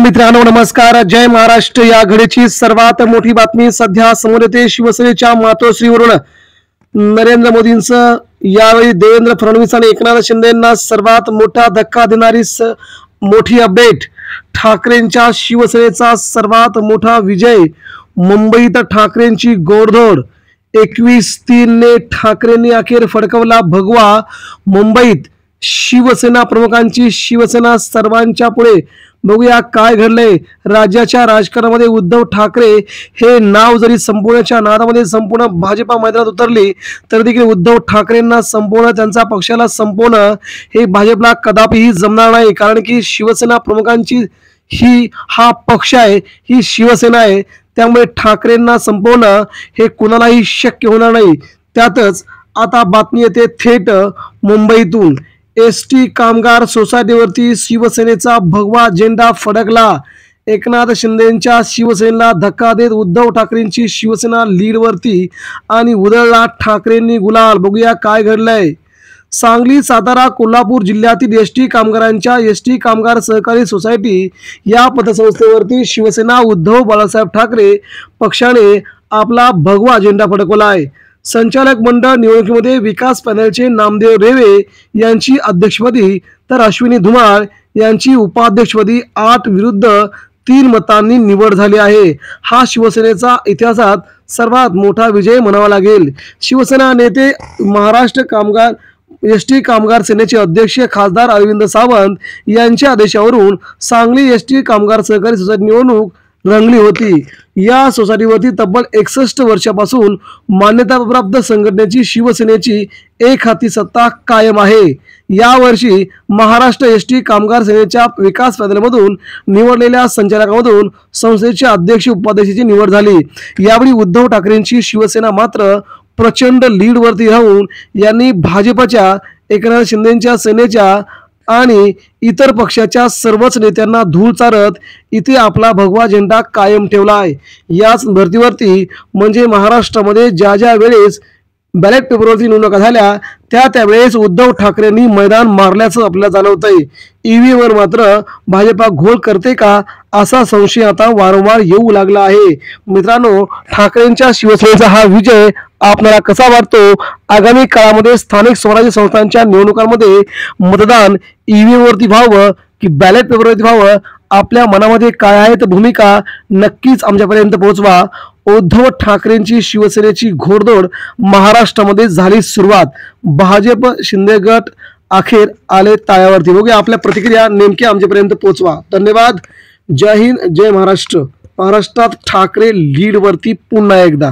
मित्रांनो नमस्कार. जय महाराष्ट्र. या घडीची सर्वात मोठी बातमी सध्या समोर येते. शिवसेनेच्या मातोश्रीवरून नरेंद्र मोदींचं यावेळी देवेंद्र फडणवीस आणि एकनाथ शिंदेंना सर्वात मोठा धक्का देणारी मोठी अपडेट. ठाकरेंच्या शिवसेनेचा सर्वात मोठा विजय. मुंबईत ठाकरेंची गोडधोड. 21-3 ने ठाकरेंनी अखेर फडकवला भगवा. मुंबईत शिवसेना प्रमुखांची शिवसेना सर्वांच्या पुढे. बघूया काय घडलंय. राज्याच्या राजकारणामध्ये उद्धव ठाकरे हे नाव जरी संपवण्याच्या नादामध्ये संपूर्ण भाजपा मैदानात उतरली तर देखील उद्धव ठाकरेंना संपवणं, त्यांचा पक्षाला संपवणं हे भाजपला कदापिही जमणार नाही. कारण की शिवसेना प्रमुखांची हा पक्ष आहे, ही शिवसेना आहे. त्यामुळे ठाकरेंना संपवणं हे कुणालाही शक्य होणार नाही. त्यातच आता बातमी येते थेट मुंबईतून. एसटी कामगार सोसायटीवरती शिवसेनेचा भगवा झेंडा फडकला. एकनाथ शिंदेंच्या शिवसेनेला धक्का देत उद्धव ठाकरेंची शिवसेना लीडवरती आणि उधळला ठाकरेंनी गुलाल. बघूया काय घडलंय. सांगली, सातारा, कोल्हापूर जिल्ह्यातील एसटी कामगारांच्या एसटी कामगार सहकारी सोसायटी या पतसंस्थेवरती शिवसेना उद्धव बाळासाहेब ठाकरे पक्षाने आपला भगवा झेंडा फडकवला आहे. संचालक मंडळ निवडणुकीमध्ये विकास पॅनलचे नामदेव रेवे यांची अध्यक्षपदी तर अश्विनी धुमाळ यांची उपाध्यक्षपदी 8 विरुद्ध 3 मतांनी निवड झाली आहे. हा शिवसेनेचा इतिहासात सर्वात मोठा विजय म्हणावा लागेल. शिवसेना नेते महाराष्ट्र कामगार एसटी कामगार सेनेचे अध्यक्ष खासदार अरविंद सावंत यांच्या आदेशावरून सांगली एसटी कामगार सहकारी सोसायटी निवडणूक रंगली होती. या सोसायटीवरती तब्बल 61 वर्षापासून मान्यताप्राप्त संघटनेची शिवसेनेची एक हाती सत्ता कायम आहे. यावर्षी महाराष्ट्र एसटी कामगार सेनेच्या विकास पॅनलमधून निवडलेल्या संचालकांमधून संस्थेच्या अध्यक्ष उपाध्यक्षाची निवड झाली. यावेळी उद्धव ठाकरेंची शिवसेना मात्र प्रचंड लीडवरती राहून यांनी भाजपच्या, एकनाथ शिंदेच्या सेनेच्या आणि इतर पक्षाच्या सर्वच नेत्यांना धूळ चारत इथे आपला भगवा झेंडा कायम ठेवला आहे. याच धर्तीवरती म्हणजे महाराष्ट्रामध्ये ज्या वेळेस बॅलेट पेपरवरती निवडणुका झाल्या त्यावेळेस उद्धव ठाकरेंनी मैदान मारल्याचं आपल्याला जाणवतंय. ईव्हीएमवर मात्र भाजपा घोळ करते का असा संशय आता वारंवार येऊ लागला आहे. मित्रांनो, ठाकरेंच्या शिवसेनेचा हा विजय आपल्याला कसा वाटतो? आगामी काळामध्ये स्थानिक स्वराज्य संस्थांच्या निवडणुकांमध्ये मतदान ईव्हीएम वरती व्हावं की बॅलेट पेपरवरती व्हावं, आपल्या मनामध्ये काय आहे तर भूमिका नक्कीच आमच्यापर्यंत पोहोचवा. उद्धव ठाकरेंची शिवसेनेची घोडदौड महाराष्ट्रामध्ये झाली सुरुवात. भाजप शिंदे गट अखेर आले ताळ्यावरती. बघूया आपल्या प्रतिक्रिया नेमक्या आमच्यापर्यंत पोहोचवा. धन्यवाद. जय हिंद, जय महाराष्ट्र. महाराष्ट्रात ठाकरे लीडवरती पुन्हा एकदा.